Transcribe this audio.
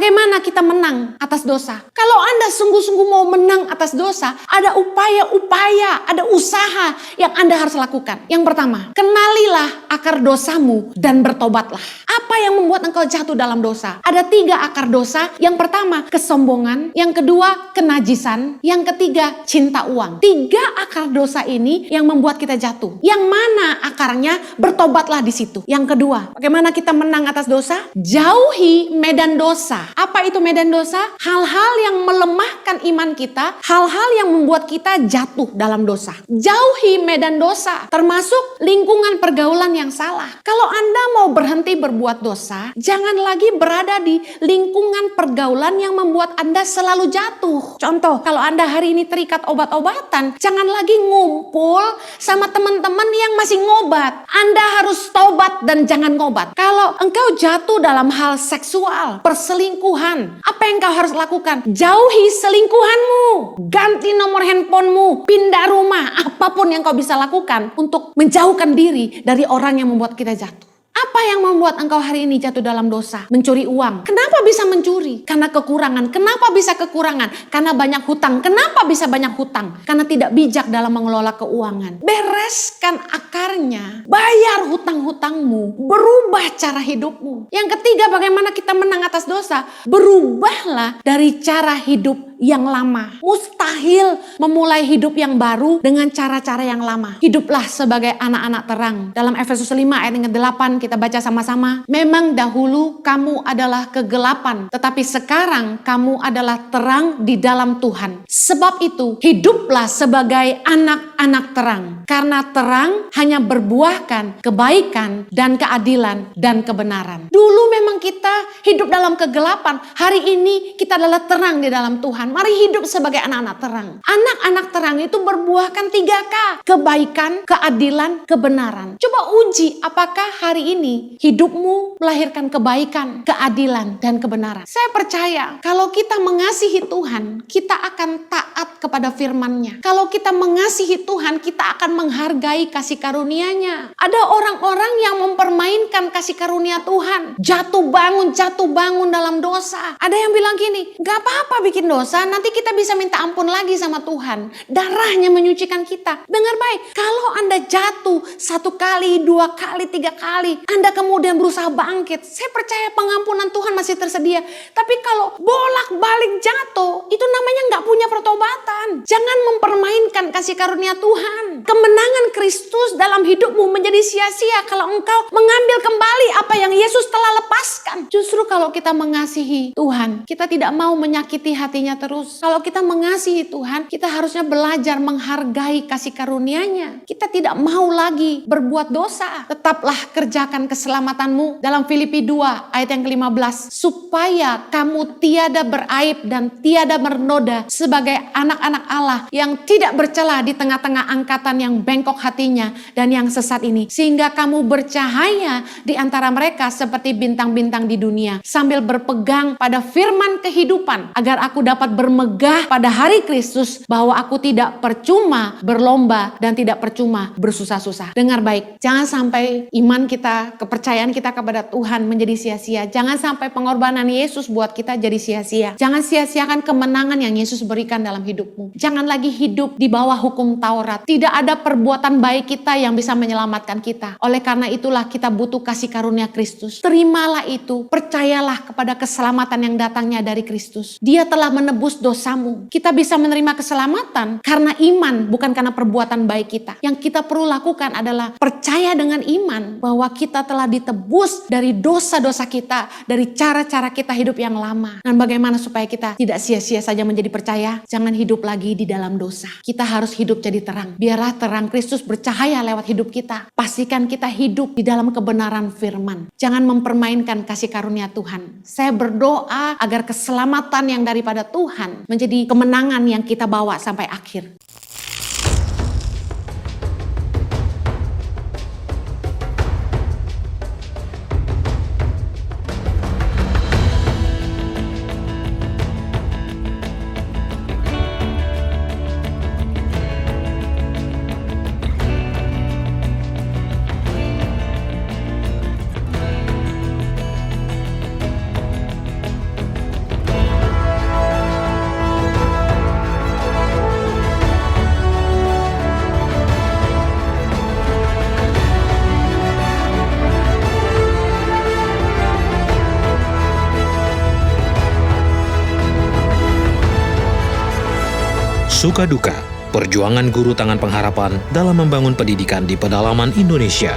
bagaimana kita menang atas dosa? Kalau Anda sungguh-sungguh mau menang atas dosa, ada upaya-upaya, ada usaha yang Anda harus lakukan. Yang pertama, kenalilah akar dosamu dan bertobatlah. Apa yang membuat engkau jatuh dalam dosa? Ada 3 akar dosa. Yang pertama, kesombongan. Yang kedua, kenajisan. Yang ketiga, cinta uang. 3 akar dosa ini yang membuat kita jatuh. Yang mana akarnya? Bertobatlah di situ. Yang kedua, bagaimana kita menang atas dosa? Jauhi medan dosa. Apa itu medan dosa? Hal-hal yang melemahkan iman kita, hal-hal yang membuat kita jatuh dalam dosa. Jauhi medan dosa, termasuk lingkungan pergaulan yang salah. Kalau Anda mau berhenti berbuat dosa, jangan lagi berada di lingkungan pergaulan yang membuat Anda selalu jatuh. Contoh, kalau Anda hari ini terikat obat-obatan, jangan lagi ngumpul sama teman-teman yang masih ngobat. Anda harus tobat dan jangan ngobat. Kalau engkau jatuh dalam hal seksual, perselingkuhan, apa yang kau harus lakukan? Jauhi selingkuhanmu, ganti nomor handphonemu, pindah rumah, apapun yang kau bisa lakukan untuk menjauhkan diri dari orang yang membuat kita jatuh. Apa yang membuat engkau hari ini jatuh dalam dosa? Mencuri uang. Kenapa bisa mencuri? Karena kekurangan. Kenapa bisa kekurangan? Karena banyak hutang. Kenapa bisa banyak hutang? Karena tidak bijak dalam mengelola keuangan. Bereskan akarnya. Bayar hutang-hutangmu. Berubah cara hidupmu. Yang ketiga, bagaimana kita menang atas dosa? Berubahlah dari cara hidup yang lama. Mustahil memulai hidup yang baru dengan cara-cara yang lama. Hiduplah sebagai anak-anak terang. Dalam Efesus 5 ayat yang ke-8 kita baca sama-sama. Memang dahulu kamu adalah kegelapan, tetapi sekarang kamu adalah terang di dalam Tuhan. Sebab itu hiduplah sebagai anak-anak terang. Karena terang hanya berbuahkan kebaikan dan keadilan dan kebenaran. Dulu memang kita hidup dalam kegelapan. Hari ini kita adalah terang di dalam Tuhan. Mari hidup sebagai anak-anak terang. Anak-anak terang itu berbuahkan 3K. Kebaikan, keadilan, kebenaran. Coba uji apakah hari ini hidupmu melahirkan kebaikan, keadilan, dan kebenaran. Saya percaya kalau kita mengasihi Tuhan, kita akan taat kepada firman-Nya. Kalau kita mengasihi Tuhan, kita akan menghargai kasih karunia-Nya. Ada orang-orang yang mempermainkan kasih karunia Tuhan. Jatuh bangun dalam dosa. Ada yang bilang gini, gak apa-apa bikin dosa, nanti kita bisa minta ampun lagi sama Tuhan. Darahnya menyucikan kita. Dengar baik, kalau Anda jatuh 1 kali, 2 kali, 3 kali, Anda kemudian berusaha bangkit, saya percaya pengampunan Tuhan masih tersedia. Tapi kalau bolak-balik jatuh, itu namanya gak punya pertobatan. Jangan mempermainkan kasih karunia Tuhan. Kemenangan Kristus dalam hidupmu menjadi sia-sia kalau engkau mengambil kembali apa yang Yesus telah lepaskan. Justru kalau kita mengasihi Tuhan, kita tidak mau menyakiti hatinya terus. Kalau kita mengasihi Tuhan, kita harusnya belajar menghargai kasih karunia-Nya. Kita tidak mau lagi berbuat dosa. Tetaplah kerjakan keselamatanmu dalam Filipi 2 ayat yang ke-15. Supaya kamu tiada beraib dan tiada bernoda sebagai anak-anak Allah yang tidak bercela di tengah-tengah angkatan yang bengkok hatinya dan yang sesat ini. Sehingga kamu bercahaya di antara mereka seperti bintang-bintang di dunia. Sambil berpegang pada firman kehidupan agar aku dapat bermegah pada hari Kristus bahwa aku tidak percuma berlomba dan tidak percuma bersusah-susah. Dengar baik, jangan sampai iman kita, kepercayaan kita kepada Tuhan menjadi sia-sia. Jangan sampai pengorbanan Yesus buat kita jadi sia-sia. Jangan sia-siakan kemenangan yang Yesus berikan dalam hidupmu. Jangan lagi hidup di bawah hukum Taurat. Tidak ada perbuatan baik kita yang bisa menyelamatkan kita. Oleh karena itulah kita butuh kasih karunia Kristus. Terimalah itu, percayalah kepada keselamatan yang datangnya dari Kristus. Dia telah menebus dosamu. Kita bisa menerima keselamatan karena iman, bukan karena perbuatan baik kita. Yang kita perlu lakukan adalah percaya dengan iman bahwa kita telah ditebus dari dosa-dosa kita, dari cara-cara kita hidup yang lama. Dan bagaimana supaya kita tidak sia-sia saja menjadi percaya? Jangan hidup lagi di dalam dosa. Kita harus hidup jadi terang. Biarlah terang Kristus bercahaya lewat hidup kita. Pastikan kita hidup di dalam kebenaran firman. Jangan mempermainkan kasih karunia Tuhan. Saya berdoa agar keselamatan yang daripada Tuhan menjadi kemenangan yang kita bawa sampai akhir. Suka Duka, perjuangan guru tangan pengharapan dalam membangun pendidikan di pedalaman Indonesia.